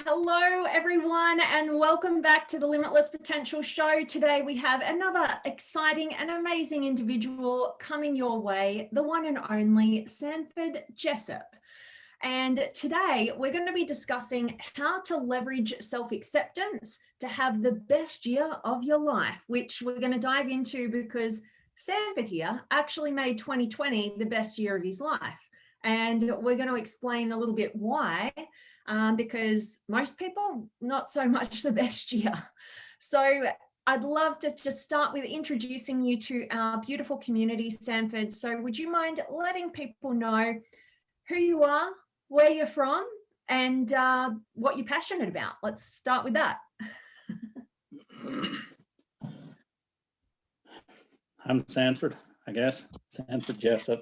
Hello, everyone, and welcome back to the Limitless Potential Show. Today, we have another exciting and amazing individual coming your way, the one and only Sanford Jessop. And today, we're going to be discussing how to leverage self-acceptance to have the best year of your life, which we're going to dive into because Sanford here actually made 2020 the best year of his life. And we're going to explain a little bit why. Because most people, not so much the best year. So I'd love to just start with introducing you to our beautiful community, Sanford. So would you mind letting people know who you are, where you're from, and what you're passionate about? Let's start with that. I'm Sanford, I guess. Sanford Jessop.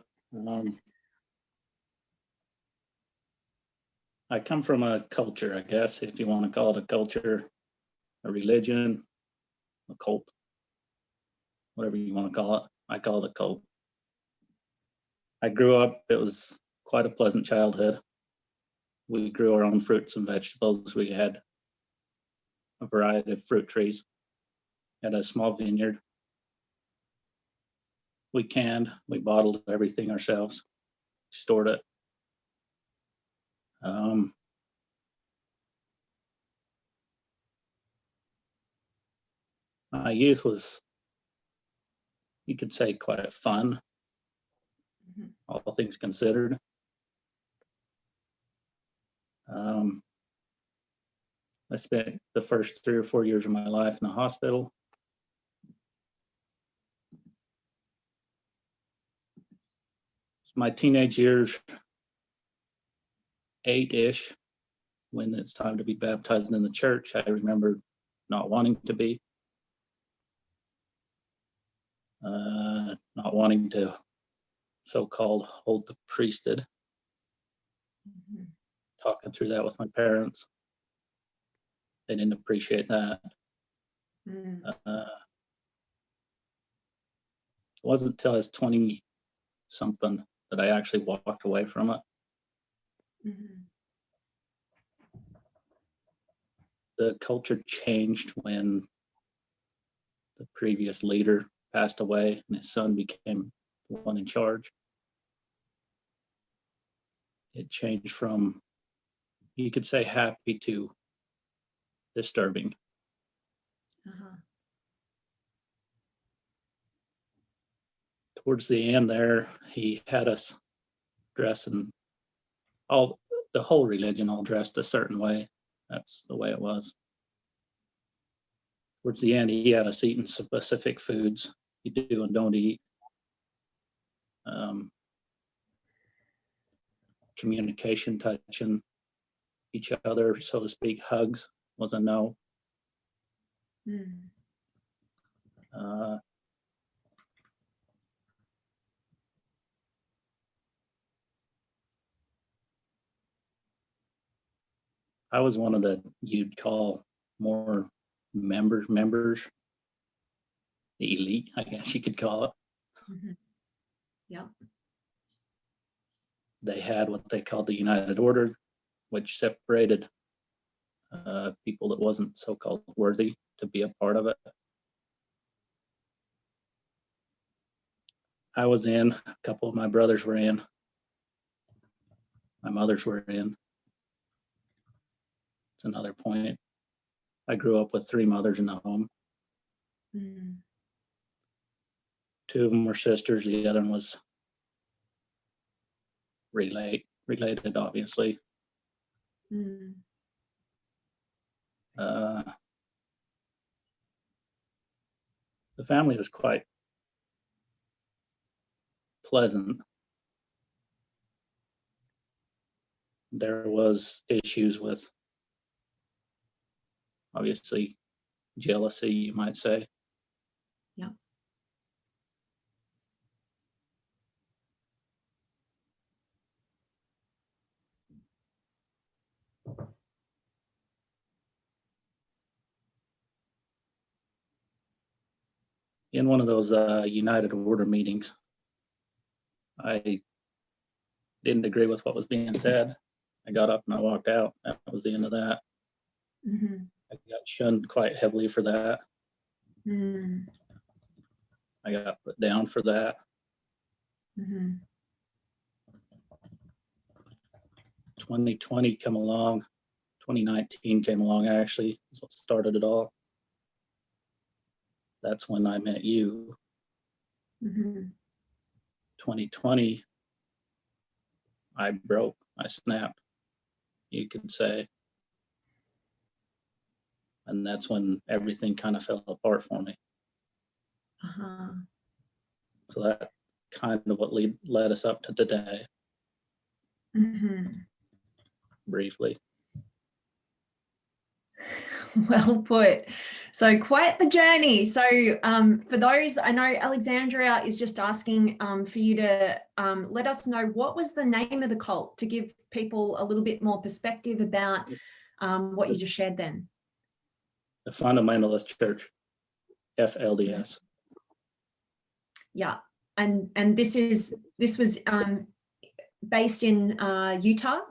I come from a culture, I guess, if you want to call it a culture, a religion, a cult, whatever you want to call it. I call it a cult. I grew up, it was quite a pleasant childhood. We grew our own fruits and vegetables. We had a variety of fruit trees, had a small vineyard. We canned, we bottled everything ourselves, stored it. My youth was, you could say, quite fun, all things considered. I spent the first 3 or 4 years of my life in the hospital. My teenage years, 8-ish, when it's time to be baptized in the church, I remember not wanting to be. Not wanting to so-called hold the priesthood. Talking through that with my parents. They didn't appreciate that. It wasn't until I was 20-something that I actually walked away from it. The culture changed when the previous leader passed away and his son became the one in charge. It changed from, you could say, happy to disturbing. Towards the end there, he had us dressing, the whole religion all dressed a certain way. That's the way it was. Towards the end, he had us eating specific foods you do and don't eat. Communication, touching each other, so to speak, hugs was a no. I was one of the, you'd call more members, the elite, I guess you could call it. Yeah. They had what they called the United Order, which separated people that wasn't so-called worthy to be a part of it. I was in, a couple of my brothers were in, my mothers were in. It's another point. I grew up with 3 mothers in the home. 2 of them were sisters, the other one was related, obviously. The family was quite pleasant. There was issues with, obviously, jealousy, you might say. Yeah. In one of those United Order meetings, I didn't agree with what was being said. I got up and I walked out. That was the end of that. Mm-hmm. I got shunned quite heavily for that. Mm-hmm. I got put down for that. Mm-hmm. 2020 came along. 2019 came along, actually. That's what started it all. That's when I met you. Mm-hmm. 2020, I broke. I snapped, you could say. And that's when everything kind of fell apart for me. Uh-huh. So that kind of what led us up to today, Mm-hmm. briefly. Well put. So quite the journey. So for those, I know Alexandria is just asking for you to let us know what was the name of the cult to give people a little bit more perspective about what you just shared then. The Fundamentalist Church, FLDS. Yeah. And this was based in Utah?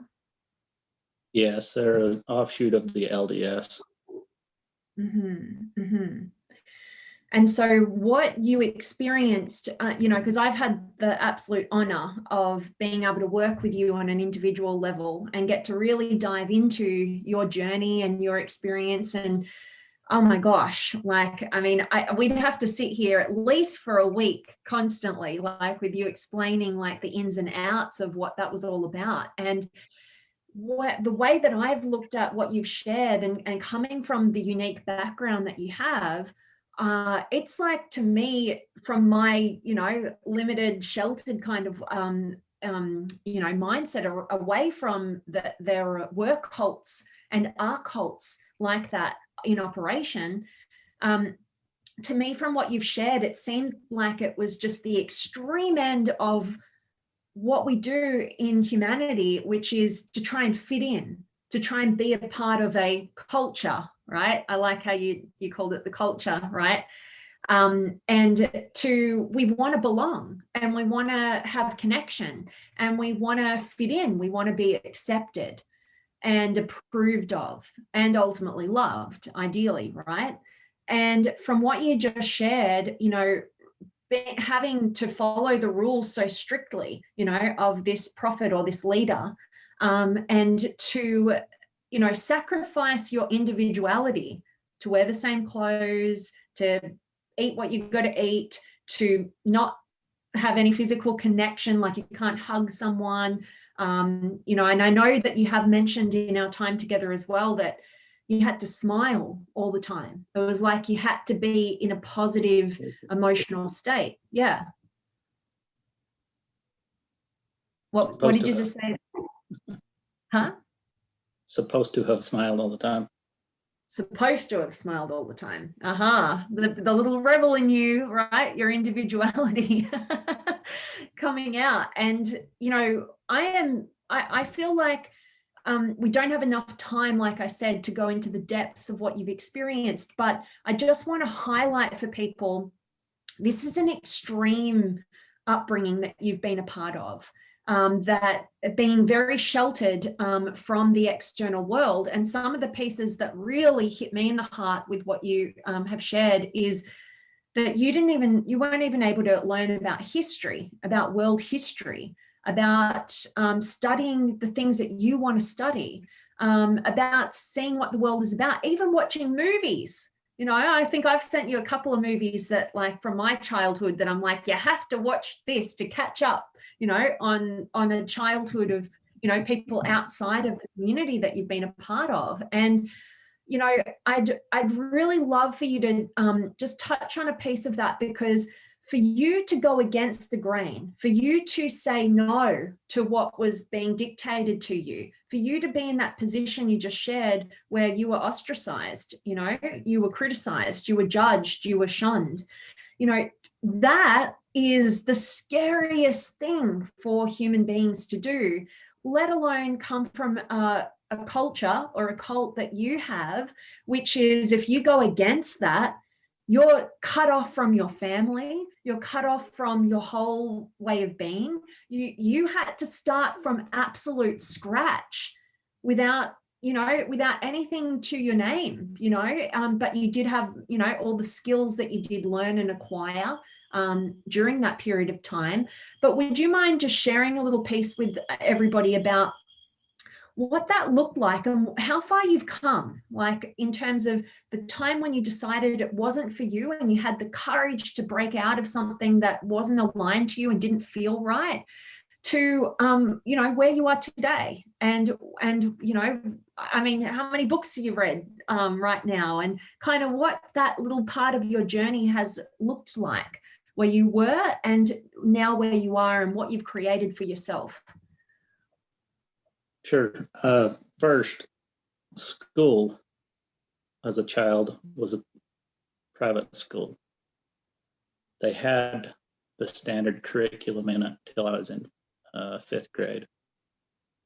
Yes, they're an offshoot of the LDS. Mm-hmm. Mm-hmm. And so what you experienced, because I've had the absolute honor of being able to work with you on an individual level and get to really dive into your journey and your experience. And oh my gosh, we'd have to sit here at least for a week constantly, like with you explaining like the ins and outs of what that was all about. And the way that I've looked at what you've shared and coming from the unique background that you have, it's like, to me, from my, limited, sheltered kind of, mindset away from their work cults and are cults like that in operation. To me, from what you've shared, it seemed like it was just the extreme end of what we do in humanity, which is to try and fit in, to try and be a part of a culture, right? I like how you called it the culture, right? And we want to belong, and we want to have connection, and we want to fit in, we want to be accepted and approved of, and ultimately loved, ideally, right? And from what you just shared, having to follow the rules so strictly, of this prophet or this leader, and to, sacrifice your individuality, to wear the same clothes, to eat what you got to eat, to not have any physical connection, like you can't hug someone, and I know that you have mentioned in our time together as well that you had to smile all the time. It was like you had to be in a positive emotional state. Yeah. What did you just say? Huh? Supposed to have smiled all the time. Supposed to have smiled all the time. The little rebel in you, right? Your individuality coming out. And, I feel like we don't have enough time, like I said, to go into the depths of what you've experienced, but I just want to highlight for people, this is an extreme upbringing that you've been a part of, that being very sheltered from the external world. And some of the pieces that really hit me in the heart with what you have shared is that you weren't even able to learn about history, about world history, about studying the things that you want to study, about seeing what the world is about, even watching movies. I think I've sent you a couple of movies that, like, from my childhood, that I'm like, you have to watch this to catch up, on a childhood of, people outside of the community that you've been a part of. And I'd really love for you to just touch on a piece of that, because for you to go against the grain, for you to say no to what was being dictated to you, for you to be in that position you just shared where you were ostracized, you were criticized, you were judged, you were shunned, that is the scariest thing for human beings to do, let alone come from a culture or a cult that you have, which is, if you go against that, you're cut off from your family, you're cut off from your whole way of being. You had to start from absolute scratch without you know, without anything to your name, you know, but you did have, you know, all the skills that you did learn and acquire during that period of time. But would you mind just sharing a little piece with everybody about what that looked like and how far you've come, like in terms of the time when you decided it wasn't for you and you had the courage to break out of something that wasn't aligned to you and didn't feel right, to you know, where you are today, and you know, I mean, how many books you read right now, and kind of what that little part of your journey has looked like, where you were and now where you are, and what you've created for yourself. Sure. First, school as a child was a private school. They had the standard curriculum in it till I was in 5th grade.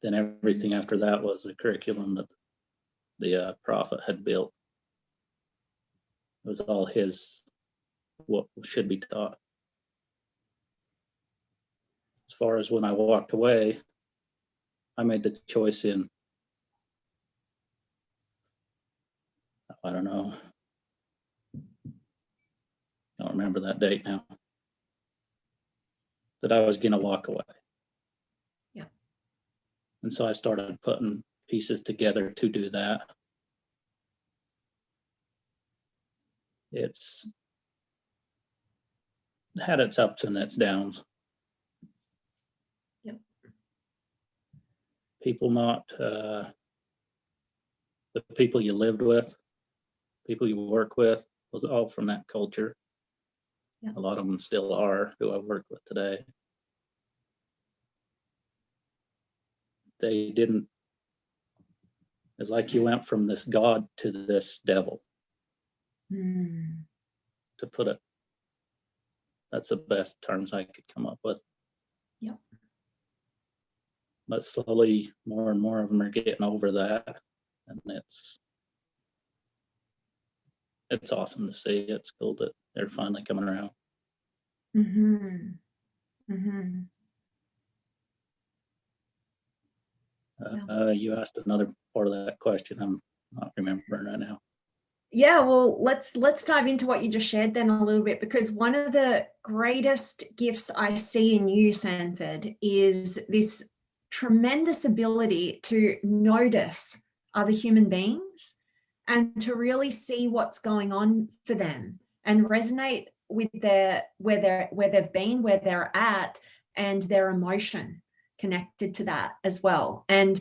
Then everything after that was the curriculum that the prophet had built. It was all his, what should be taught. As far as when I walked away, I made the choice in, I don't know, I don't remember that date now, that I was going to walk away. Yeah. And so I started putting pieces together to do that. It's had its ups and its downs. Yep. People not, the people you lived with, people you work with, was all from that culture. Yeah. A lot of them still are, who I work with today. They didn't, it's like you went from this God to this devil, to put it. That's the best terms I could come up with. Yep. But slowly, more and more of them are getting over that, and it's awesome to see. It's cool that they're finally coming around. You asked another part of that question. I'm not remembering right now. Yeah, well, let's dive into what you just shared then a little bit, because one of the greatest gifts I see in you, Sanford, is this tremendous ability to notice other human beings and to really see what's going on for them and resonate with where they've been, where they're at, and their emotion connected to that as well. And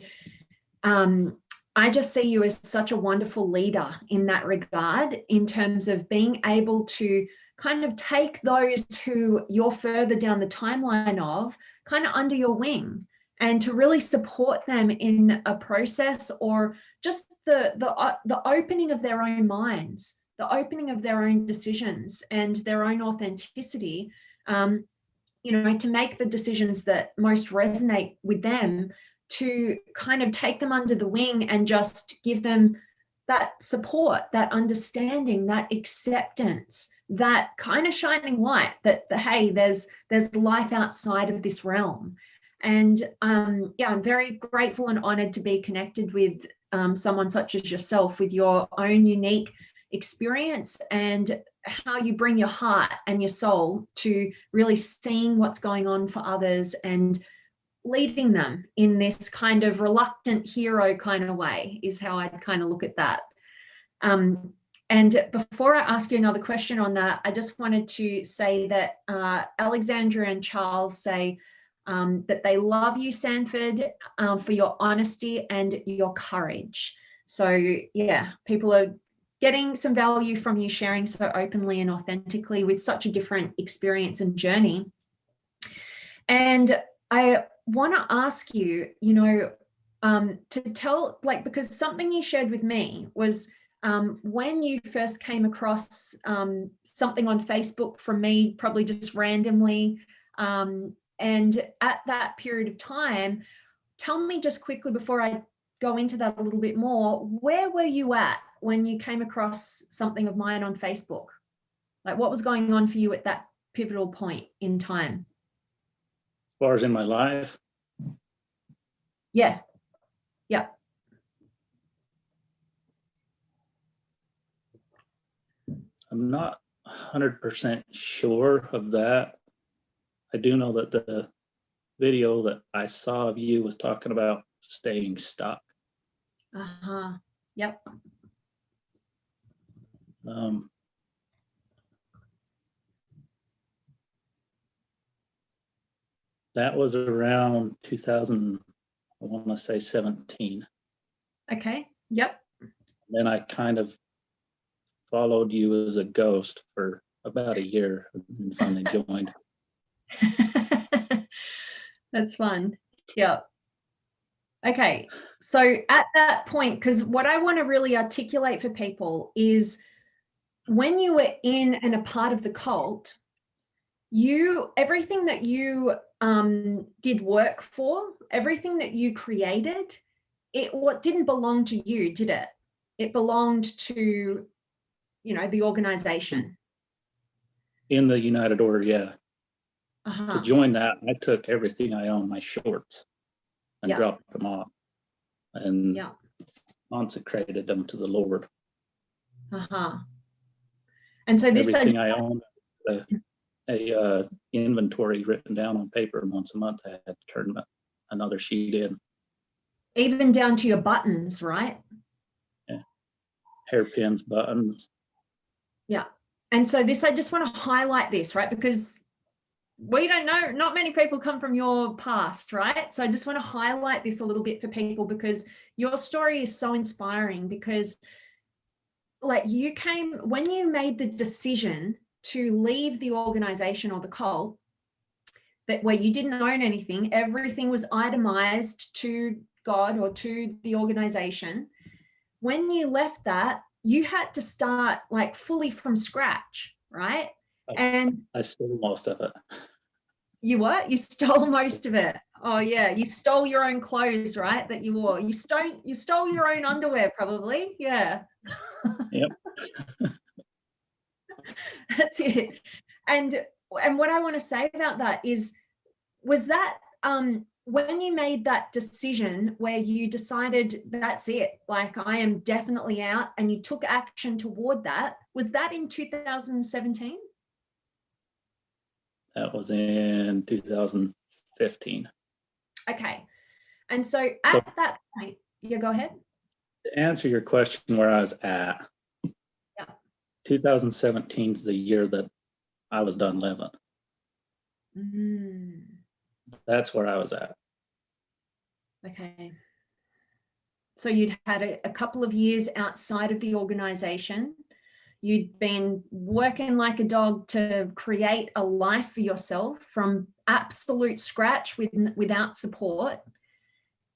I just see you as such a wonderful leader in that regard, in terms of being able to kind of take those who you're further down the timeline of kind of under your wing, and to really support them in a process, or just the opening of their own minds, the opening of their own decisions and their own authenticity, you know, to make the decisions that most resonate with them, to kind of take them under the wing and just give them that support, that understanding, that acceptance, that kind of shining light that hey, there's life outside of this realm. And yeah, I'm very grateful and honored to be connected with someone such as yourself, with your own unique experience and how you bring your heart and your soul to really seeing what's going on for others and leading them in this kind of reluctant hero kind of way, is how I'd kind of look at that. And before I ask you another question on that, I just wanted to say that Alexandra and Charles say that they love you, Sanford, for your honesty and your courage. So yeah, people are getting some value from you sharing so openly and authentically with such a different experience and journey. And I want to ask you, you know, to tell, like, because something you shared with me was when you first came across something on Facebook from me, probably just randomly, and at that period of time, tell me just quickly before I go into that a little bit more, where were you at when you came across something of mine on Facebook? Like, what was going on for you at that pivotal point in time? As far as in my life? Yeah. I'm not 100% sure of that. I do know that the video that I saw of you was talking about staying stuck. Uh-huh. Yep. That was around 2000, I want to say 17. Okay. Yep. Then I kind of followed you as a ghost for about a year and finally joined. That's fun. Yep. Okay. So at that point, because what I want to really articulate for people is when you were in and a part of the cult, everything that you did work for, everything that you created, what didn't belong to you, did it? It belonged to, the organization. In the United Order, yeah. Uh-huh. To join that, I took everything I owned, my shorts, and Yeah. dropped them off and Yeah. consecrated them to the Lord. Uh-huh. And so this everything I owned, a inventory written down on paper, and once a month I had to turn another sheet in. Even down to your buttons, right? Yeah. Hairpins, buttons. Yeah. And so this, I just want to highlight this, right? Because we don't know, not many people come from your past, right? So I just want to highlight this a little bit for people because your story is so inspiring because like when you made the decision to leave the organization or the cult, where you didn't own anything, everything was itemized to God or to the organization. When you left that, you had to start like fully from scratch, right? I stole most of it. You what? You stole most of it. Oh yeah, you stole your own clothes, right? That you wore. You stole your own underwear, probably. Yeah. Yep. That's it. And what I want to say about that is, was that when you made that decision where you decided that's it, like I am definitely out, and you took action toward that, was that in 2017? That was in 2015. Okay. And so at that point, yeah, go ahead. To answer your question where I was at, 2017 is the year that I was done living. That's where I was at. Okay. So you'd had a couple of years outside of the organization. You'd been working like a dog to create a life for yourself from absolute scratch without support.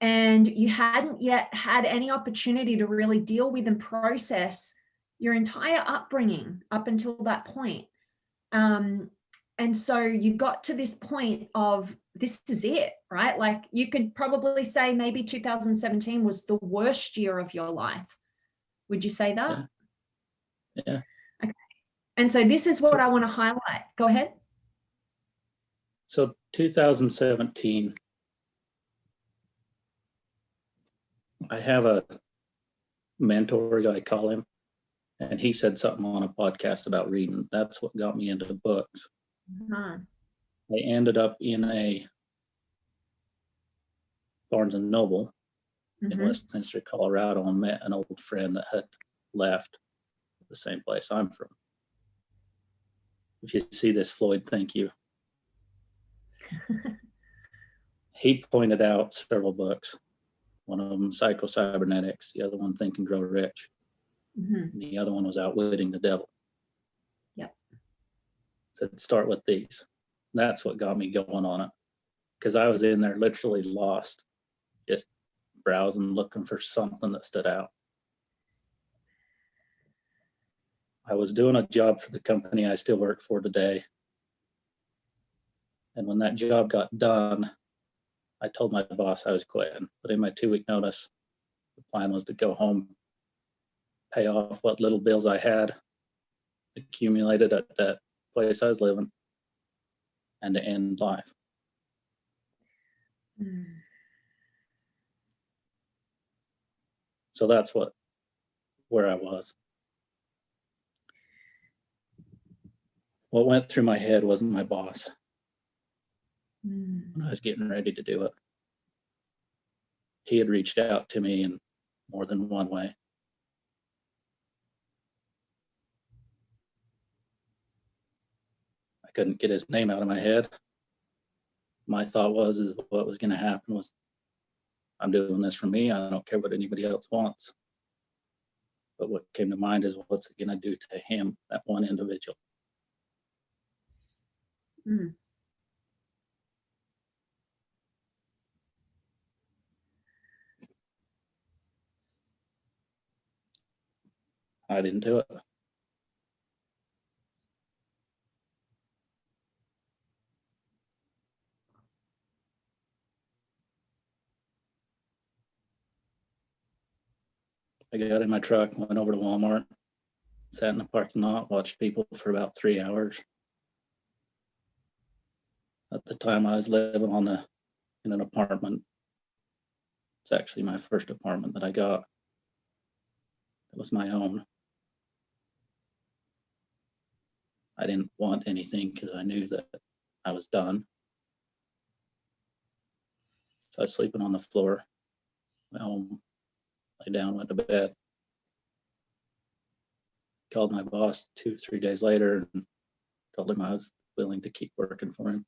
And you hadn't yet had any opportunity to really deal with and process your entire upbringing up until that point. And so you got to this point of this is it, right? Like you could probably say maybe 2017 was the worst year of your life. Would you say that? Yeah. Okay. And so this is what I want to highlight. Go ahead. So 2017, I have a mentor, I call him, and he said something on a podcast about reading. That's what got me into books. I ended up in a Barnes and Noble in Westminster, Colorado, and met an old friend that had left the same place I'm from. If you see this, Floyd, thank you. He pointed out several books. One of them, Psycho-Cybernetics, the other one, Think and Grow Rich. And the other one was Outwitting the Devil. Yep. So start with these. That's what got me going on it. Because I was in there literally lost, just browsing, looking for something that stood out. I was doing a job for the company I still work for today. And when that job got done, I told my boss I was quitting. But in my 2-week notice, the plan was to go home, pay off what little bills I had accumulated at that place I was living, and to end life. So that's where I was. what went through my head wasn't my boss Mm. when I was getting ready to do it. He had reached out to me in more than one way. I couldn't get his name out of my head. My thought is what was going to happen was, I'm doing this for me. I don't care what anybody else wants. But what came to mind is, what's it going to do to him, that one individual? Mm. I didn't do it. I got in my truck, went over to Walmart, sat in the parking lot, watched people for about 3 hours. At the time, I was living in an apartment. It's actually my first apartment that I got. It was my own. I didn't want anything because I knew that I was done. So I was sleeping on the floor. Went home, lay down, went to bed. Called my boss 2-3 days later and told him I was willing to keep working for him.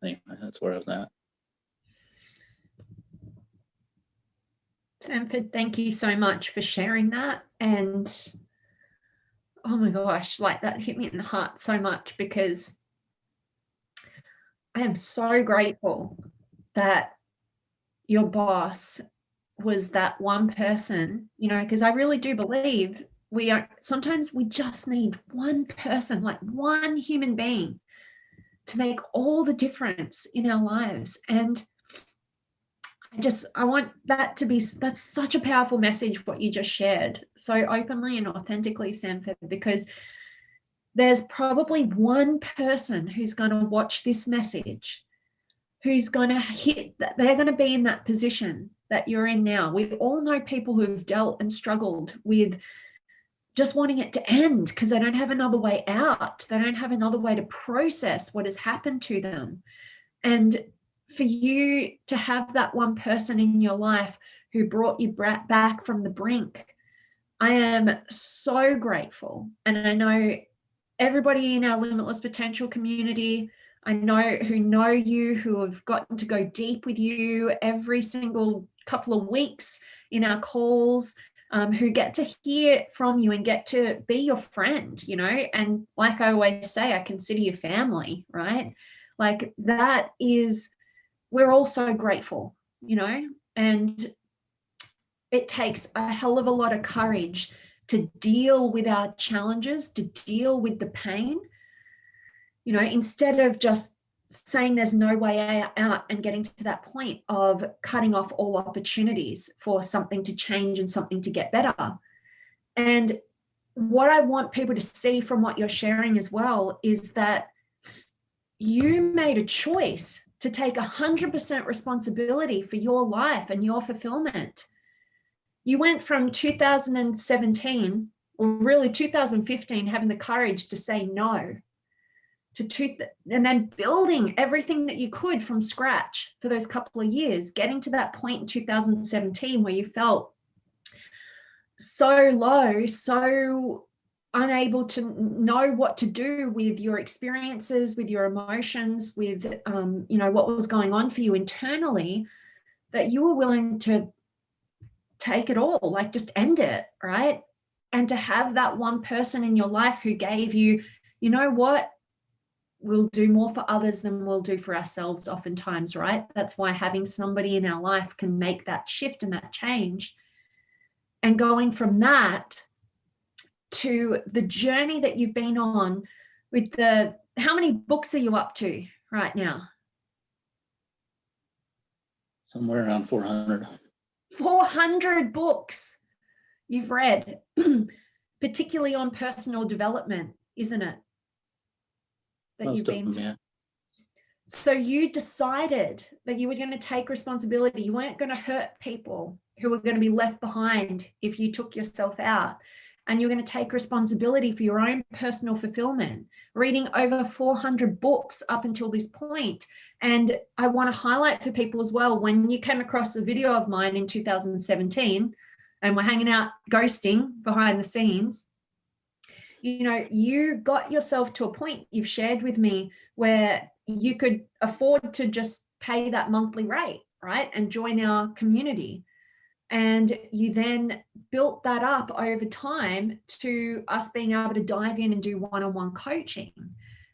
Anyway, that's where I was at. Sanford, thank you so much for sharing that. And oh my gosh, like that hit me in the heart so much, because I am so grateful that your boss was that one person, because I really do believe sometimes we just need one person, like one human being, to make all the difference in our lives. And I want that to be, that's such a powerful message, what you just shared so openly and authentically, Sanford, because there's probably one person who's going to watch this message, who's going to hit that, they're going to be in that position that you're in now. We all know people who've dealt and struggled with just wanting it to end because they don't have another way out. They don't have another way to process what has happened to them. And for you to have that one person in your life who brought you back from the brink, I am so grateful. And I know everybody in our Limitless Potential community, I know you, who have gotten to go deep with you every single couple of weeks in our calls, who get to hear from you and get to be your friend, and like I always say, I consider you family, right? Like that is, we're all so grateful, and it takes a hell of a lot of courage to deal with our challenges, to deal with the pain, instead of just saying there's no way out and getting to that point of cutting off all opportunities for something to change and something to get better. And what I want people to see from what you're sharing as well is that you made a choice to take 100% responsibility for your life and your fulfillment. You went from 2017, or really 2015, having the courage to say no, and then building everything that you could from scratch for those couple of years, getting to that point in 2017 where you felt so low, so unable to know what to do with your experiences, with your emotions, with what was going on for you internally, that you were willing to take it all, like just end it, right? And to have that one person in your life who gave you, what, we'll do more for others than we'll do for ourselves oftentimes, right? That's why having somebody in our life can make that shift and that change. And going from that to the journey that you've been on with how many books are you up to right now? Somewhere around 400. 400 books you've read, particularly on personal development, isn't it? Most of them, yeah. So you decided that you were going to take responsibility. You weren't going to hurt people who are going to be left behind if you took yourself out. And you're going to take responsibility for your own personal fulfillment, reading over 400 books up until this point. And I want to highlight for people as well, when you came across a video of mine in 2017 and we're hanging out ghosting behind the scenes, you know, you got yourself to a point you've shared with me where you could afford to just pay that monthly rate, right? And join our community. And you then built that up over time to us being able to dive in and do one-on-one coaching.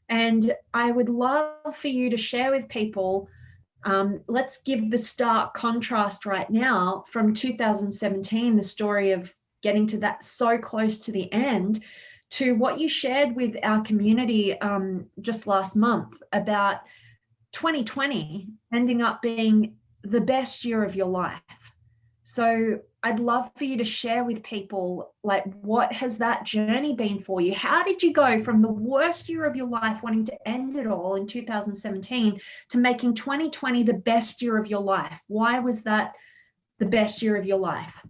And I would love for you to share with people, let's give the stark contrast right now from 2017, the story of getting to that so close to the end, to what you shared with our community just last month about 2020 ending up being the best year of your life. So I'd love for you to share with people, like, what has that journey been for you? How did you go from the worst year of your life, wanting to end it all in 2017, to making 2020 the best year of your life? Why was that the best year of your life?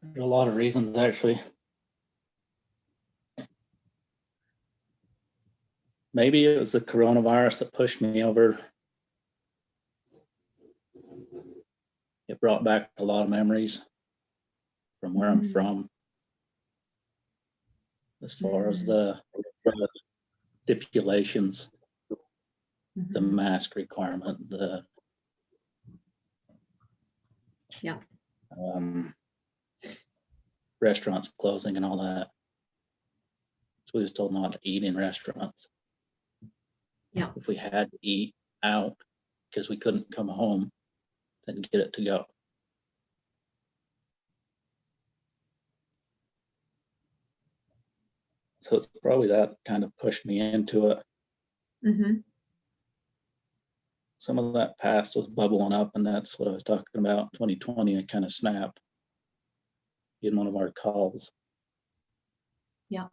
There's a lot of reasons, actually. Maybe it was the coronavirus that pushed me over. It brought back a lot of memories from where I'm from, as far as the stipulations, the mask requirement, the restaurants closing and all that. So we was told not to eat in restaurants. Yeah. If we had to eat out because we couldn't come home, then get it to go. So it's probably that kind of pushed me into it. Some of that past was bubbling up, and that's what I was talking about. 2020, I kind of snapped in one of our calls. Yeah.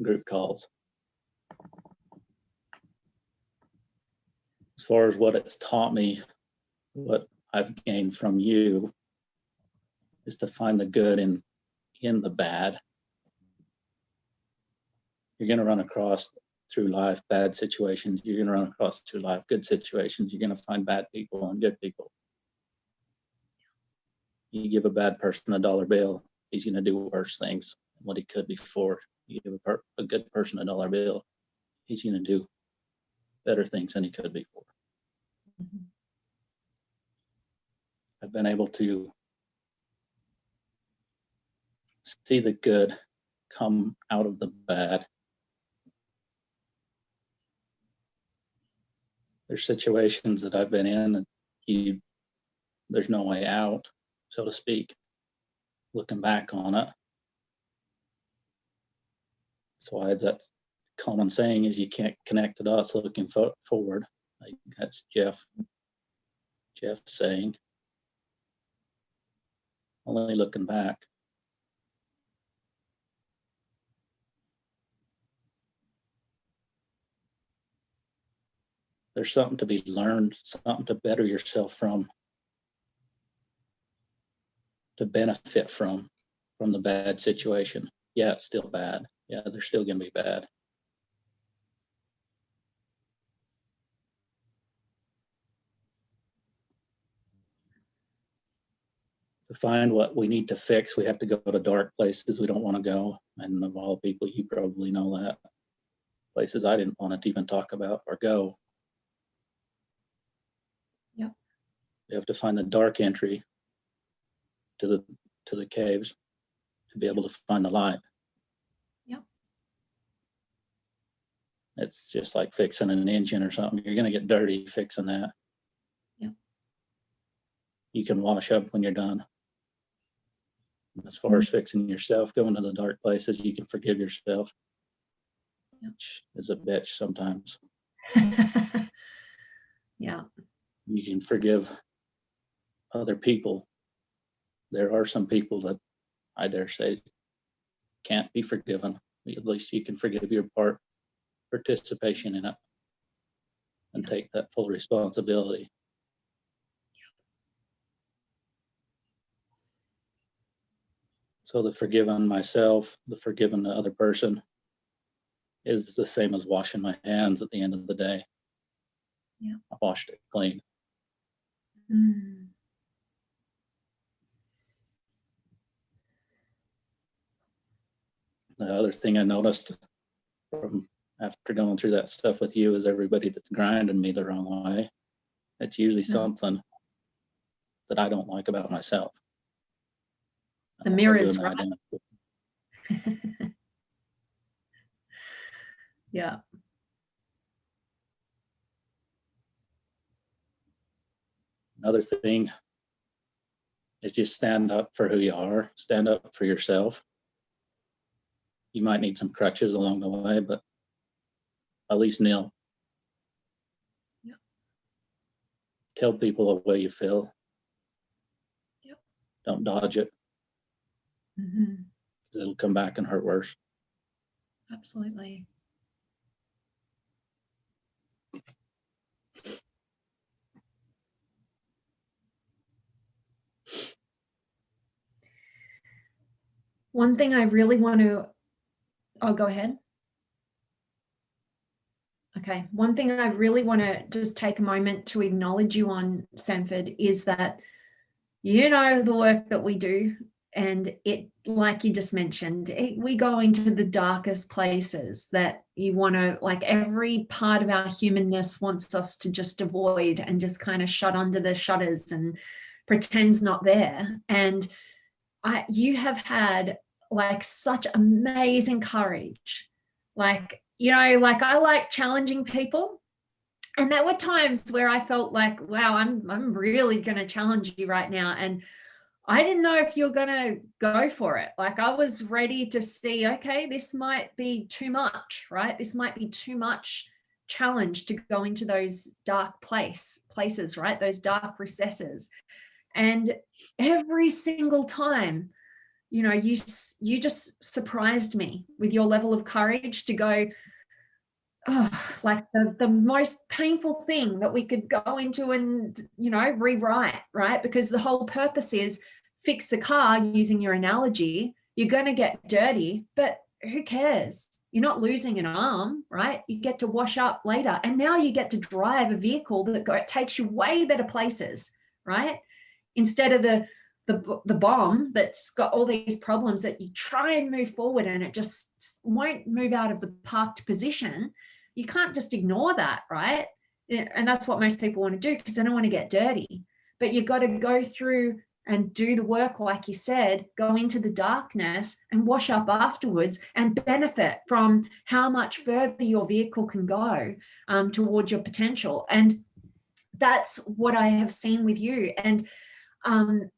Group calls. As far as what it's taught me, what I've gained from you is to find the good in the bad. You're going to run across through life bad situations. You're going to run across through life good situations. You're going to find bad people and good people. You give a bad person a dollar bill, he's going to do worse things than what he could before. You give a good person a dollar bill, he's going to do better things than he could before. I've been able to see the good come out of the bad. There's situations that I've been in that there's no way out, so to speak, looking back on it. That's why that common saying is you can't connect the dots looking forward. Like that's Jeff saying, only looking back. There's something to be learned, something to better yourself from, to benefit from the bad situation. Yeah, it's still bad. Yeah, they're still going to be bad. To find what we need to fix, we have to go to dark places we don't want to go. And of all people, you probably know that. Places I didn't want to even talk about or go. Yep. You have to find the dark entry to the caves to be able to find the light. Yep. It's just like fixing an engine or something. You're going to get dirty fixing that. Yep. You can wash up when you're done. As far as fixing yourself, going to the dark places, you can forgive yourself, which is a bitch sometimes. Yeah. You can forgive other people. There are some people that I dare say can't be forgiven. At least you can forgive your participation in it and take that full responsibility. So the forgiving myself, the forgiving the other person is the same as washing my hands at the end of the day. Yeah. I washed it clean. Mm. The other thing I noticed from after going through that stuff with you is everybody that's grinding me the wrong way. It's usually something that I don't like about myself. The mirror's I'll do an right. identical. Yeah. Another thing is just stand up for who you are, stand up for yourself. You might need some crutches along the way, but at least kneel. Yep. Tell people the way you feel. Yep. Don't dodge it, Mm-hmm. because it'll come back and hurt worse. Absolutely. One thing I really want to, oh, go ahead. Okay. One thing I really want to just take a moment to acknowledge you on, Sanford, is that you know the work that we do, and it, like you just mentioned, we go into the darkest places that you want to, like, every part of our humanness wants us to just avoid and just kind of shut under the shutters and pretend's not there. And you have had like such amazing courage. Like, you know, like I like challenging people. And there were times where I felt like, wow, I'm really going to challenge you right now. And I didn't know if you're going to go for it. Like I was ready to see, okay, this might be too much, right? This might be too much challenge to go into those dark places, right? Those dark recesses. And every single time, you know, you just surprised me with your level of courage to go, oh, like the most painful thing that we could go into and, you know, rewrite, right? Because the whole purpose is fix the car using your analogy. You're going to get dirty, but who cares? You're not losing an arm, right? You get to wash up later. And now you get to drive a vehicle that takes you way better places, right? Instead of the bomb that's got all these problems that you try and move forward and it just won't move out of the parked position. You can't just ignore that, right? And that's what most people want to do because they don't want to get dirty. But you've got to go through and do the work, like you said, go into the darkness and wash up afterwards and benefit from how much further your vehicle can go towards your potential. And that's what I have seen with you. And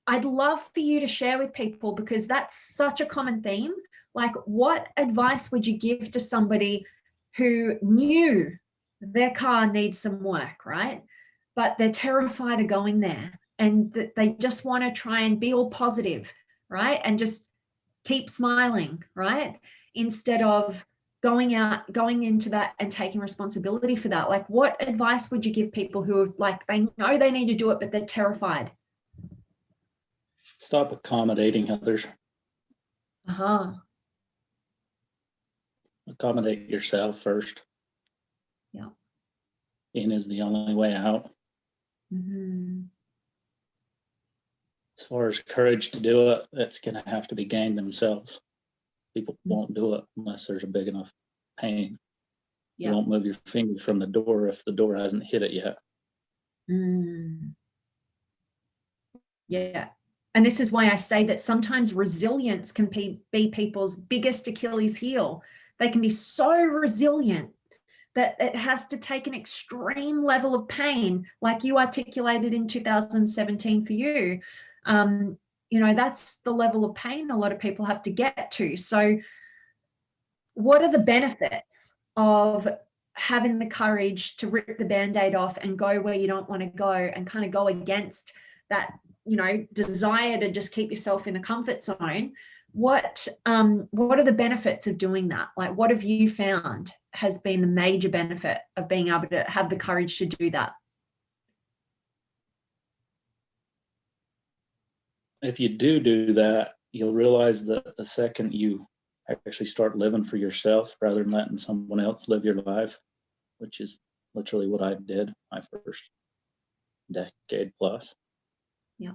I'd love for you to share with people, because that's such a common theme. Like, what advice would you give to somebody who knew their car needs some work, right? But they're terrified of going there and that they just want to try and be all positive, right? And just keep smiling, right? Instead of going into that and taking responsibility for that. Like, what advice would you give people who are like, they know they need to do it, but they're terrified? Stop accommodating others. Accommodate yourself first. Yeah. In is the only way out. Mm-hmm. As far as courage to do it, it's going to have to be gained themselves. People won't do it unless there's a big enough pain. Yeah. You won't move your finger from the door if the door hasn't hit it yet. Yeah. And this is why I say that sometimes resilience can be people's biggest Achilles heel. They can be so resilient that it has to take an extreme level of pain, like you articulated in 2017 for you. You know, that's the level of pain a lot of people have to get to. So what are the benefits of having the courage to rip the Band-Aid off and go where you don't want to go and kind of go against that, you know, desire to just keep yourself in a comfort zone? What are the benefits of doing that? Like, what have you found has been the major benefit of being able to have the courage to do that? If you do that, you'll realize that the second you actually start living for yourself rather than letting someone else live your life, which is literally what I did my first decade plus. Yeah.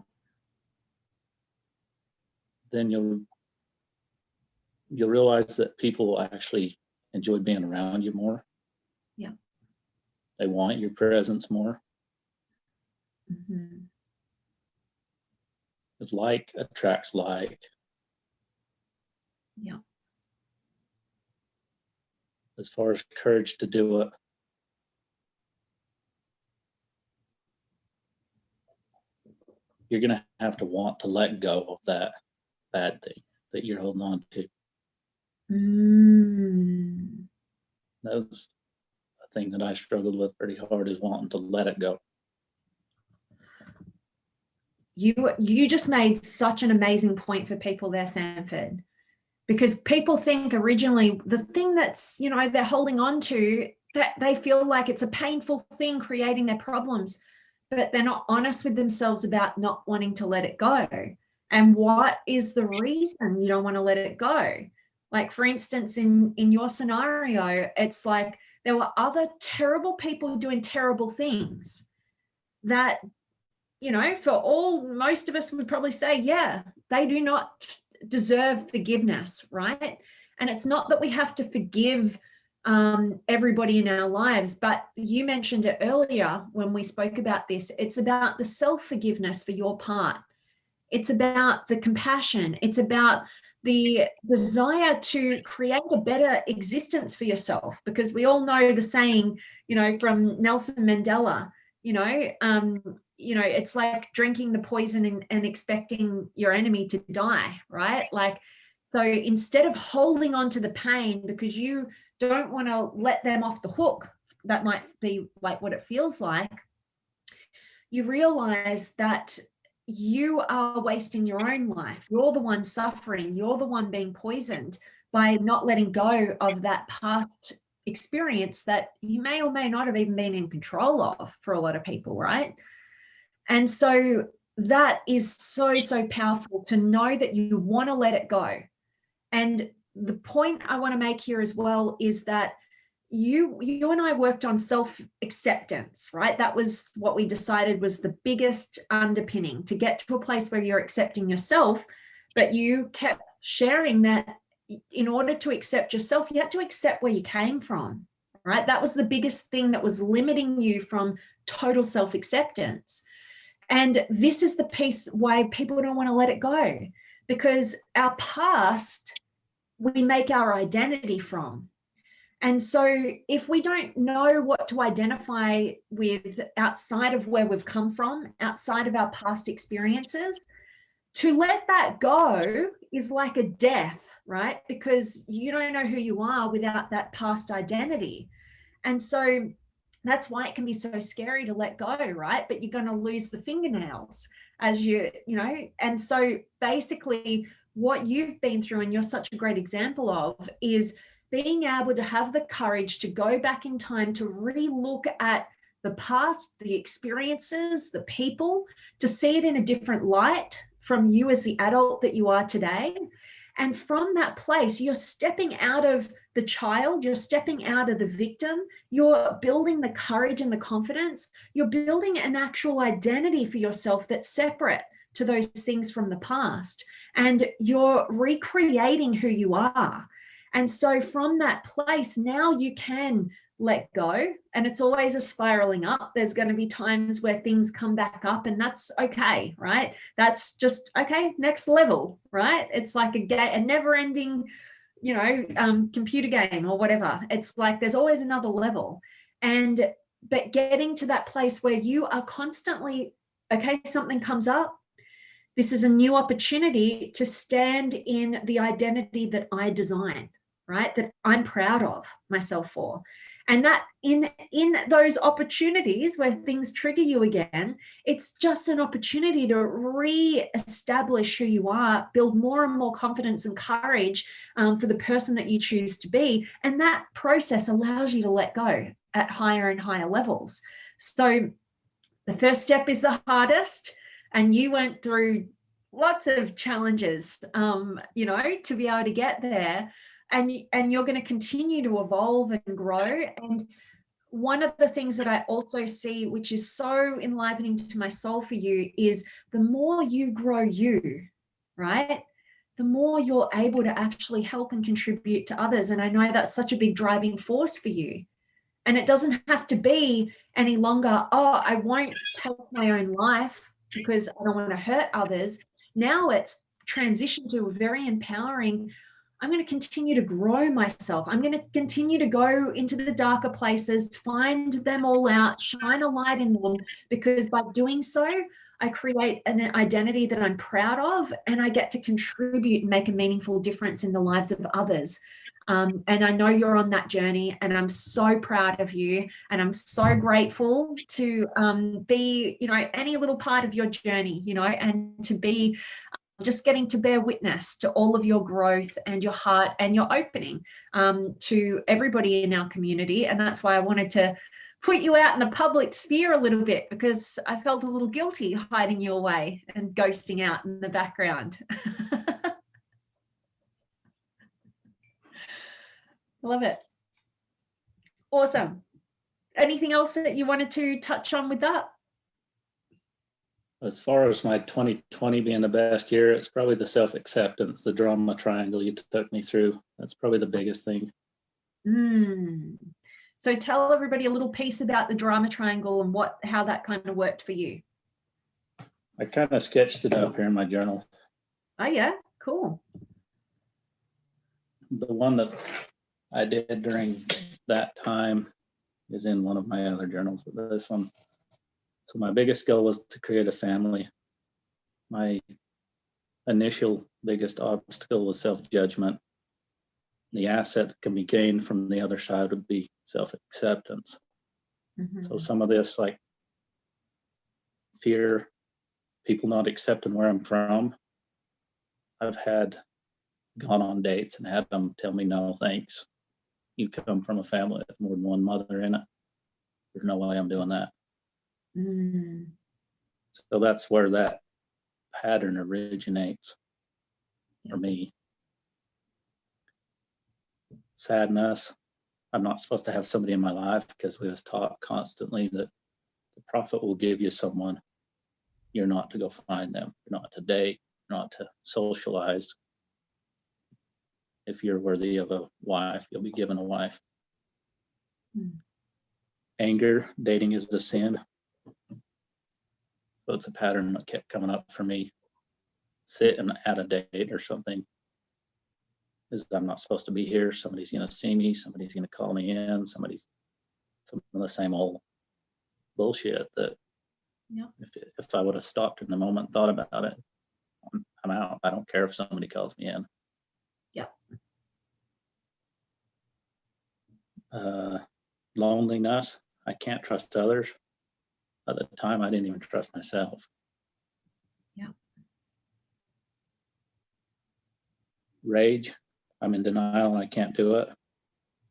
Then you'll realize that people actually enjoy being around you more. Yeah. They want your presence more. Mm-hmm. Because like attracts like. Yeah. As far as courage to do it, you're going to have to want to let go of that bad thing that you're holding on to. That's a thing that I struggled with pretty hard, is wanting to let it go. You just made such an amazing point for people there, Sanford, because people think originally the thing that's, they're holding on to, that they feel like it's a painful thing creating their problems, but they're not honest with themselves about not wanting to let it go. And what is the reason you don't want to let it go? Like, for instance, in your scenario, it's like there were other terrible people doing terrible things that, most of us would probably say, yeah, they do not deserve forgiveness, right? And it's not that we have to forgive everybody in our lives, but you mentioned it earlier when we spoke about this. It's about the self-forgiveness for your part. It's about the compassion. It's about the desire to create a better existence for yourself, because we all know the saying, from Nelson Mandela, it's like drinking the poison and expecting your enemy to die, right? Like, so instead of holding on to the pain because you don't want to let them off the hook, that might be like what it feels like, you realize that you are wasting your own life. You're the one suffering. You're the one being poisoned by not letting go of that past experience that you may or may not have even been in control of for a lot of people, right? And so that is so, so powerful to know that you want to let it go. And the point I want to make here as well is that you and I worked on self-acceptance, right? That was what we decided was the biggest underpinning to get to a place where you're accepting yourself. But you kept sharing that in order to accept yourself, you had to accept where you came from, right? That was the biggest thing that was limiting you from total self-acceptance. And this is the piece why people don't want to let it go, because our past, we make our identity from. And so if we don't know what to identify with outside of where we've come from, outside of our past experiences, to let that go is like a death, right? Because you don't know who you are without that past identity. And so that's why it can be so scary to let go, right? But you're going to lose the fingernails as and so basically what you've been through, and you're such a great example of, is being able to have the courage to go back in time to re-look at the past, the experiences, the people, to see it in a different light from you as the adult that you are today. And from that place, you're stepping out of the child, you're stepping out of the victim, you're building the courage and the confidence, you're building an actual identity for yourself that's separate to those things from the past, and you're recreating who you are. And so from that place, now you can let go, and it's always a spiraling up. There's going to be times where things come back up, and that's okay, right? That's just okay, next level, right? It's like a never ending, computer game or whatever. It's like there's always another level. But getting to that place where you are constantly, okay, something comes up, this is a new opportunity to stand in the identity that I designed, right? That I'm proud of myself for. And that in those opportunities where things trigger you again, it's just an opportunity to re-establish who you are, build more and more confidence and courage for the person that you choose to be. And that process allows you to let go at higher and higher levels. So the first step is the hardest. And you went through lots of challenges, you know, to be able to get there. And you're going to continue to evolve and grow. And one of the things that I also see, which is so enlivening to my soul for you, is the more you grow you, right, the more you're able to actually help and contribute to others. And I know that's such a big driving force for you. And it doesn't have to be any longer, oh, I won't take my own life because I don't want to hurt others. Now it's transitioned to a very empowering, I'm going to continue to grow myself. I'm going to continue to go into the darker places, find them all out, shine a light in them, because by doing so, I create an identity that I'm proud of, and I get to contribute and make a meaningful difference in the lives of others. And I know you're on that journey, and I'm so proud of you, and I'm so grateful to be, you know, any little part of your journey, you know, and to be just getting to bear witness to all of your growth and your heart and your opening to everybody in our community. And that's why I wanted to put you out in the public sphere a little bit, because I felt a little guilty hiding you away and ghosting out in the background. Love it. Awesome. Anything else that you wanted to touch on with that? As far as my 2020 being the best year, it's probably the self-acceptance, the drama triangle you took me through. That's probably the biggest thing. So tell everybody a little piece about the drama triangle and how that kind of worked for you. I kind of sketched it up here in my journal. Oh yeah, cool. The one that I did during that time is in one of my other journals, but this one. So my biggest goal was to create a family. My initial biggest obstacle was self-judgment. The asset that can be gained from the other side would be self-acceptance. So some of this, like fear, people not accepting where I'm from. I've gone on dates and had them tell me, no, thanks. You come from a family with more than one mother in it. There's no way I'm doing that. So that's where that pattern originates for me. Sadness. I'm not supposed to have somebody in my life because we was taught constantly that the prophet will give you someone. You're not to go find them. You're not to date. You're not to socialize. If you're worthy of a wife, you'll be given a wife. Anger, dating is the sin. So it's a pattern that kept coming up for me. Sitting at a date or something is I'm not supposed to be here. Somebody's going to see me. Somebody's going to call me in. Some of the same old bullshit that if I would have stopped in the moment and thought about it, I'm out. I don't care if somebody calls me in. Loneliness. I can't trust others. At the time, I didn't even trust myself. Rage. I'm in denial and I can't do it.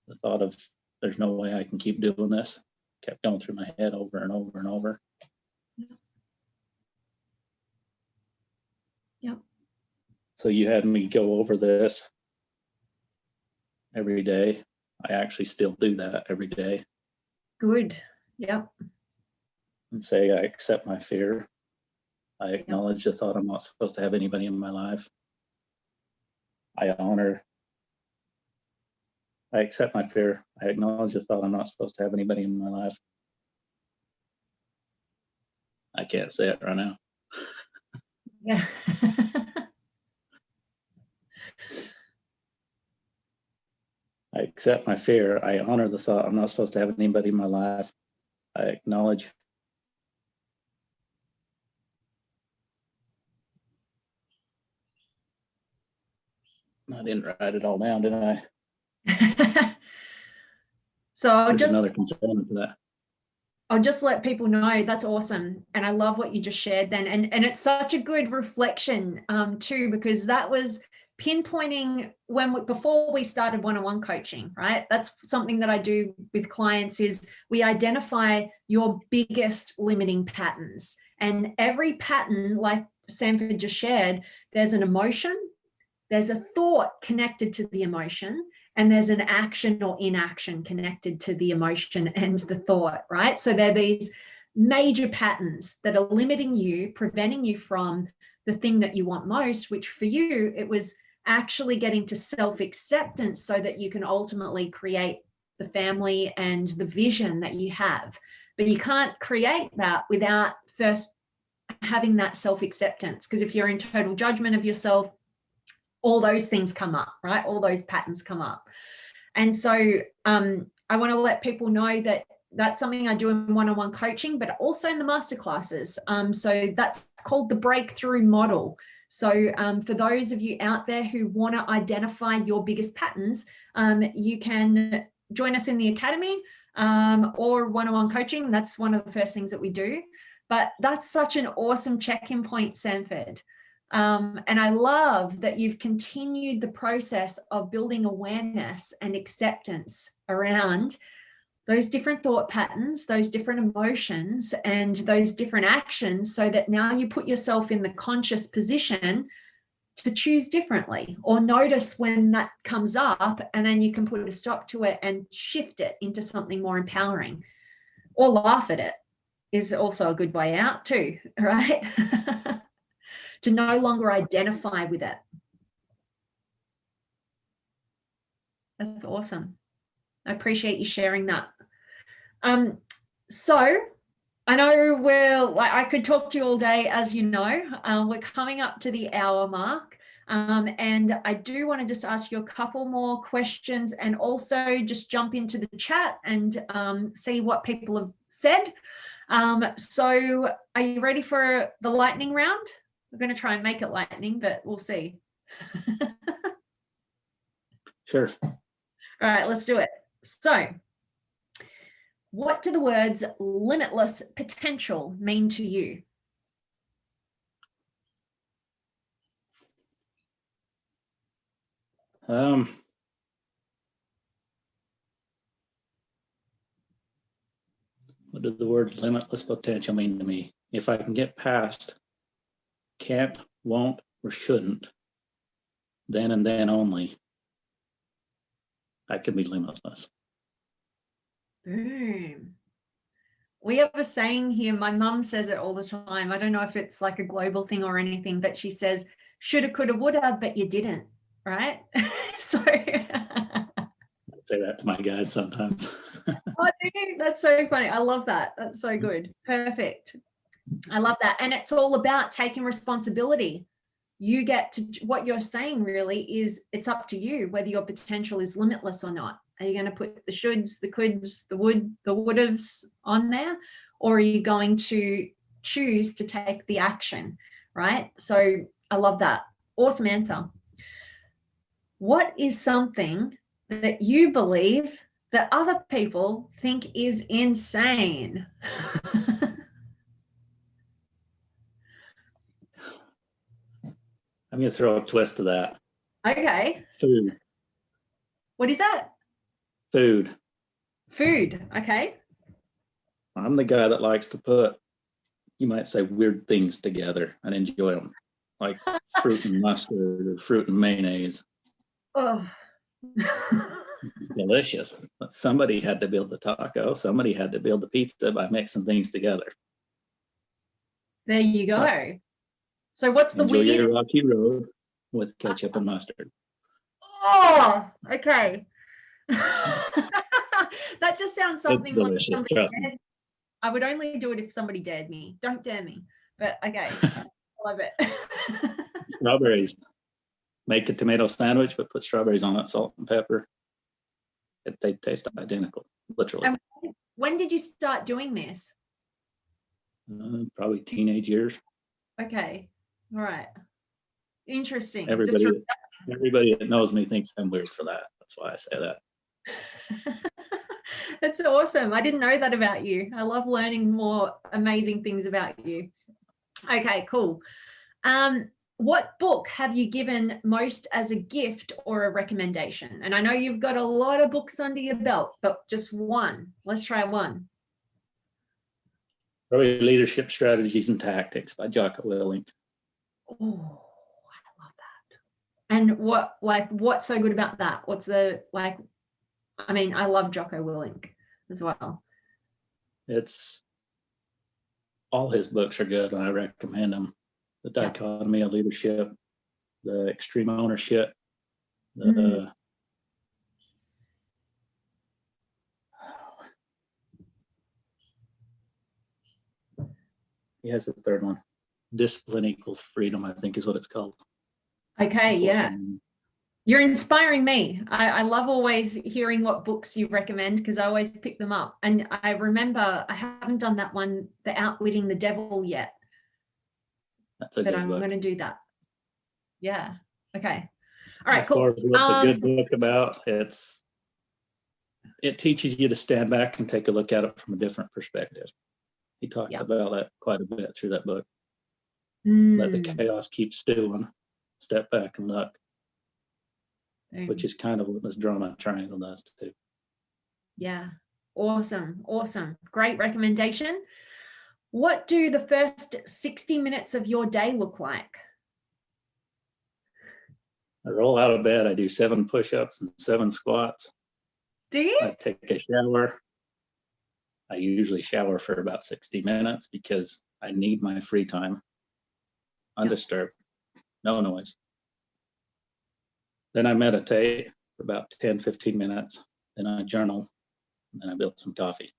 The thought of there's no way I can keep doing this kept going through my head over and over and over. So you had me go over this every day. I actually still do that every day. Good. And say I accept my fear. I acknowledge the thought I'm not supposed to have anybody in my life. I accept my fear. I acknowledge the thought I'm not supposed to have anybody in my life. I can't say it right now. I accept my fear. I honor the thought I'm not supposed to have anybody in my life. I acknowledge. I didn't write it all down, did I? So another component to that. I'll just let people know that's awesome. And I love what you just shared then. And it's such a good reflection too, because that was pinpointing before we started one-on-one coaching, right? That's something that I do with clients is we identify your biggest limiting patterns, and every pattern, like Sanford just shared, there's an emotion, there's a thought connected to the emotion, and there's an action or inaction connected to the emotion and the thought, right? So there are these major patterns that are limiting you, preventing you from the thing that you want most, which for you, it was actually getting to self-acceptance so that you can ultimately create the family and the vision that you have. But you can't create that without first having that self-acceptance, because if you're in total judgment of yourself, all those things come up, right? All those patterns come up. And so I want to let people know that that's something I do in one-on-one coaching, but also in the masterclasses. So that's called the breakthrough model. So for those of you out there who want to identify your biggest patterns, you can join us in the academy or one-on-one coaching. That's one of the first things that we do. But that's such an awesome check-in point, Sanford. And I love that you've continued the process of building awareness and acceptance around those different thought patterns, those different emotions, and those different actions, so that now you put yourself in the conscious position to choose differently, or notice when that comes up, and then you can put a stop to it and shift it into something more empowering, or laugh at it is also a good way out too, right? To no longer identify with it. That's awesome. I appreciate you sharing that. So I know I could talk to you all day, as you know. We're coming up to the hour mark. And I do want to just ask you a couple more questions, and also just jump into the chat and see what people have said. So are you ready for the lightning round? We're going to try and make it lightning, but we'll see. Sure. All right, let's do it. So what do the words limitless potential mean to you? What does the word limitless potential mean to me? If I can get past can't, won't, or shouldn't, then and then only, I can be limitless. Boom. We have a saying here, my mum says it all the time. I don't know if it's like a global thing or anything, but she says, shoulda, coulda, woulda, but you didn't, right? So I say that to my guys sometimes. oh, dude, that's so funny. I love that. That's so good. Perfect. I love that. And it's all about taking responsibility. You get to, what you're saying really is, it's up to you whether your potential is limitless or not. Are you going to put the shoulds, the coulds, the would-haves on there? Or are you going to choose to take the action, right? So I love that. Awesome answer. What is something that you believe that other people think is insane? I'm going to throw a twist to that. Okay. Food. What is that? Food. Food. Okay. I'm the guy that likes to put, you might say, weird things together and enjoy them, like fruit and mustard or fruit and mayonnaise. Oh. It's delicious. But somebody had to build the taco. Somebody had to build the pizza by mixing things together. There you go. So what's the enjoy weirdest? your rocky road with ketchup and mustard. Oh, okay. That just sounds something It's delicious, like trust me. I would only do it if somebody dared me. Don't dare me. But okay. I love it. Strawberries. Make a tomato sandwich, but put strawberries on it, salt and pepper. They taste identical, literally. And when did you start doing this? Probably teenage years. Okay. All right. Interesting. Everybody that knows me thinks I'm weird for that. That's why I say that. That's awesome. I didn't know that about you. I love learning more amazing things about you. Okay, cool. What book have you given most as a gift or a recommendation? And I know you've got a lot of books under your belt, but just one. Let's try one. Probably Leadership Strategies and Tactics by Jocko Willink. Oh, I love that. And what's so good about that? What's the, like, I mean, I love Jocko Willink as well. It's all his books are good, and I recommend them. The Dichotomy of Leadership, the Extreme Ownership, the he has a third one. Discipline Equals Freedom, I think is what it's called. Okay, yeah. You're inspiring me. I love always hearing what books you recommend, because I always pick them up. And I remember I haven't done that one, The Outwitting the Devil, yet. That's a but good I'm book. going to do that. Yeah. Okay. All right, as cool. far as what's a good book about, it teaches you to stand back and take a look at it from a different perspective. He talks about that quite a bit through that book. Let the chaos keep stewing, step back and look, which is kind of what this drama triangle does too. Yeah. Awesome. Awesome. Great recommendation. What do the first 60 minutes of your day look like? I roll out of bed. I do 7 push-ups and 7 squats. Do you? I take a shower. I usually shower for about 60 minutes because I need my free time. Undisturbed, no noise. Then I meditate for about 10, 15 minutes. Then I journal, and then I build some coffee.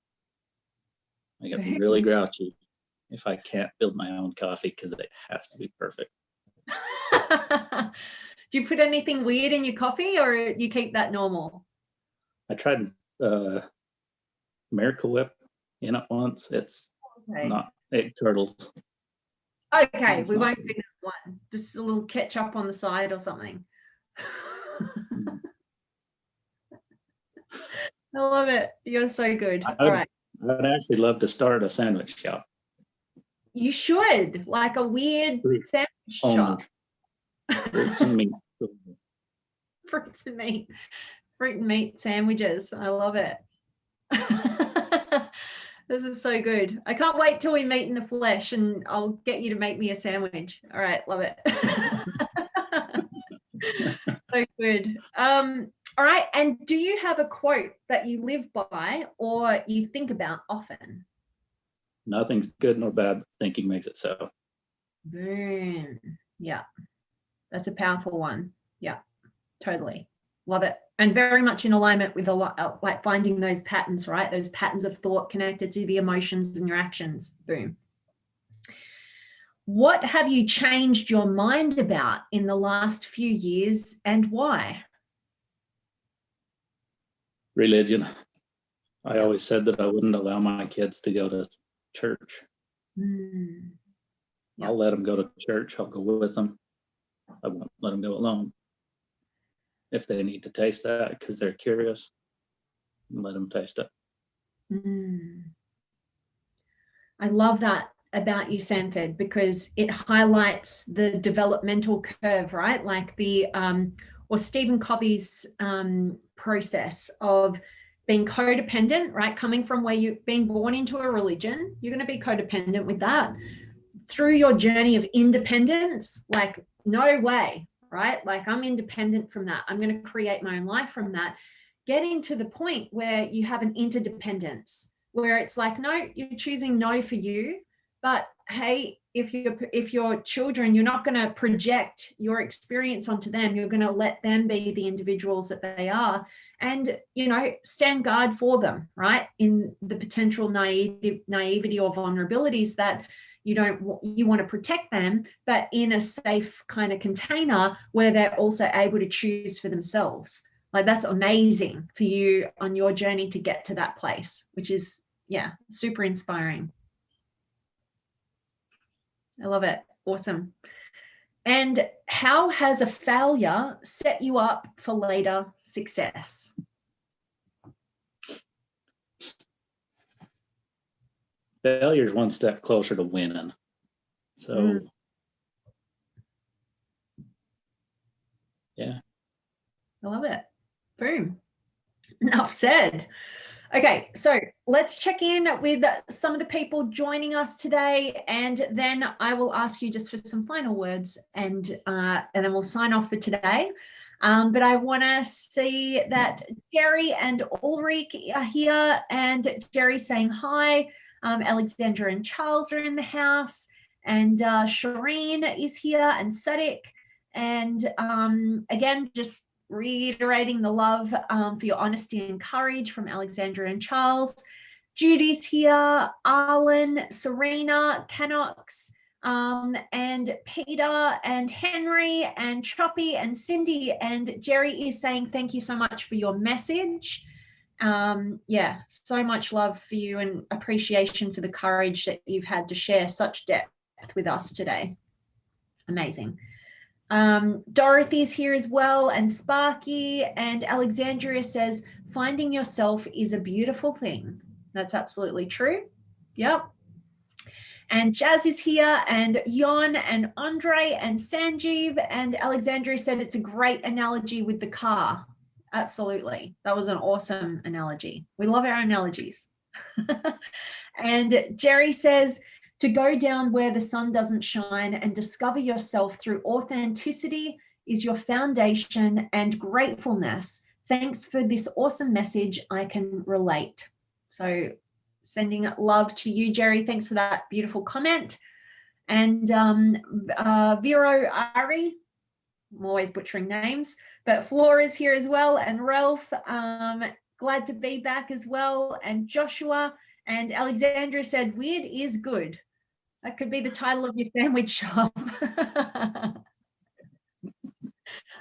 I get really grouchy if I can't build my own coffee because it has to be perfect. Do you put anything weird in your coffee, or you keep that normal? I tried Miracle Whip in it once. It's not egg turtles. Okay, we won't do that one. Just a little ketchup on the side or something. I love it. You're so good. All right. I'd actually love to start a sandwich shop. You should, like a weird sandwich shop. Fruits and meat. Fruits and meat. Fruit and meat sandwiches. I love it. This is so good. I can't wait till we meet in the flesh and I'll get you to make me a sandwich. All right, love it. So good. All right, and do you have a quote that you live by or you think about often? Nothing's good nor bad, but thinking makes it so. Boom. Yeah, that's a powerful one. Yeah, totally. Love it. And very much in alignment with a lot, like finding those patterns, right? Those patterns of thought connected to the emotions and your actions. Boom. What have you changed your mind about in the last few years and why? Religion. I always said that I wouldn't allow my kids to go to church. I'll let them go to church. I'll go with them. I won't let them go alone. If they need to taste that because they're curious, let them taste it. I love that about you, Sanford, because it highlights the developmental curve, right? Like or Stephen Covey's process of being codependent, right? Coming from where you've been born into a religion, you're going to be codependent with that. Through your journey of independence, like no way, right? Like I'm independent from that. I'm going to create my own life from that. Getting to the point where you have an interdependence, where it's like, no, you're choosing no for you, but hey, if your children, you're not going to project your experience onto them. You're going to let them be the individuals that they are, and stand guard for them, right? In the potential naivety or vulnerabilities that you want to protect them, but in a safe kind of container where they're also able to choose for themselves. Like that's amazing for you on your journey to get to that place, which is, super inspiring. I love it. Awesome. And how has a failure set you up for later success? Failure is one step closer to winning. So, yeah. I love it. Boom. Enough said. Okay, so let's check in with some of the people joining us today, and then I will ask you just for some final words, and then we'll sign off for today. But I want to see that Jerry and Ulrich are here, and Jerry saying hi. Alexandra and Charles are in the house, and Shireen is here, and Sadik. And again, just reiterating the love for your honesty and courage from Alexandra and Charles. Judy's here, Arlen, Serena, Canox, and Peter and Henry and Choppy and Cindy, and Jerry is saying thank you so much for your message. Yeah, so much love for you and appreciation for the courage that you've had to share such depth with us today. Amazing. Dorothy's here as well, and Sparky, and Alexandria says finding yourself is a beautiful thing. That's absolutely true. Yep. And Jazz is here, and Jon and Andre and Sanjeev, and Alexandria said it's a great analogy with the car. Absolutely. That was an awesome analogy. We love our analogies. And Jerry says to go down where the sun doesn't shine and discover yourself through authenticity is your foundation and gratefulness. Thanks for this awesome message. I can relate. So sending love to you, Jerry. Thanks for that beautiful comment. And Vero Ari, I'm always butchering names, but Flora is here as well, and Ralph, glad to be back as well, and Joshua, and Alexandra said, weird is good. That could be the title of your sandwich shop.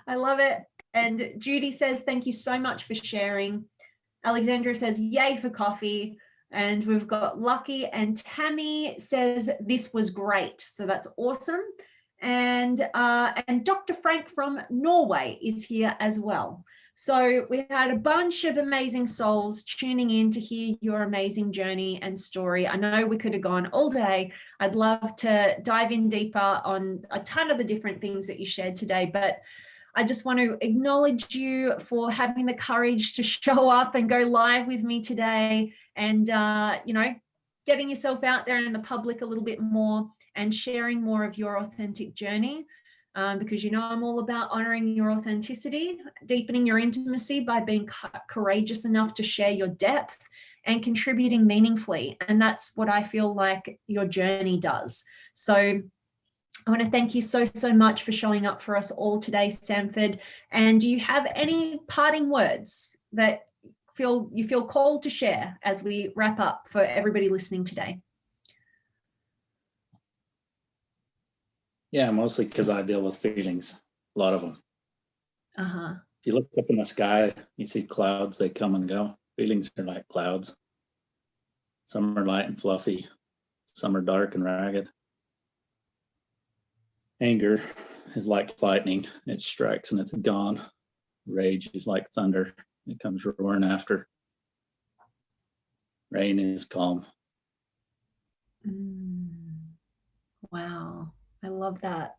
I love it. And Judy says, thank you so much for sharing. Alexandra says, yay for coffee. And we've got Lucky, and Tammy says, this was great. So that's awesome. And Dr. Frank from Norway is here as well. So we had a bunch of amazing souls tuning in to hear your amazing journey and story. I know we could have gone all day. I'd love to dive in deeper on a ton of the different things that you shared today, but I just want to acknowledge you for having the courage to show up and go live with me today, and you know, getting yourself out there in the public a little bit more and sharing more of your authentic journey. Because you know I'm all about honoring your authenticity, deepening your intimacy by being courageous enough to share your depth and contributing meaningfully. And that's what I feel like your journey does. So I want to thank you so much for showing up for us all today, Sanford. And do you have any parting words that you feel called to share as we wrap up for everybody listening today? Yeah, mostly because I deal with feelings, a lot of them. Uh-huh. If you look up in the sky, you see clouds, they come and go. Feelings are like clouds. Some are light and fluffy. Some are dark and ragged. Anger is like lightning. It strikes and it's gone. Rage is like thunder. It comes roaring after. Rain is calm. Wow. I love that.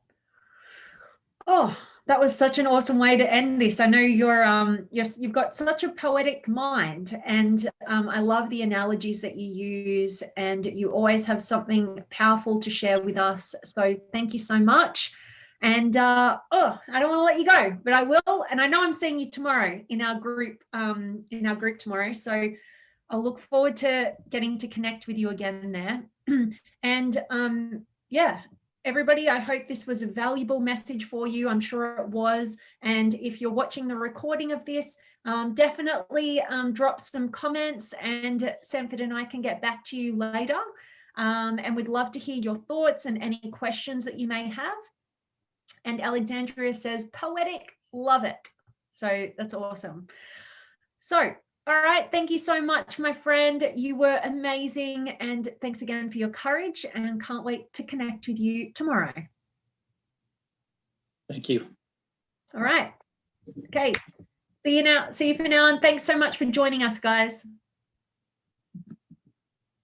Oh, that was such an awesome way to end this. I know you've got such a poetic mind, and I love the analogies that you use, and you always have something powerful to share with us. So thank you so much. And I don't want to let you go, but I will. And I know I'm seeing you tomorrow in our group tomorrow. So I'll look forward to getting to connect with you again there. And yeah. Everybody, I hope this was a valuable message for you. I'm sure it was. And if you're watching the recording of this, definitely drop some comments, and Sanford and I can get back to you later. And we'd love to hear your thoughts and any questions that you may have. And Alexandria says, poetic, love it. So that's awesome. So, all right. Thank you so much, my friend. You were amazing. And thanks again for your courage, and can't wait to connect with you tomorrow. Thank you. All right. Okay. See you for now. And thanks so much for joining us, guys.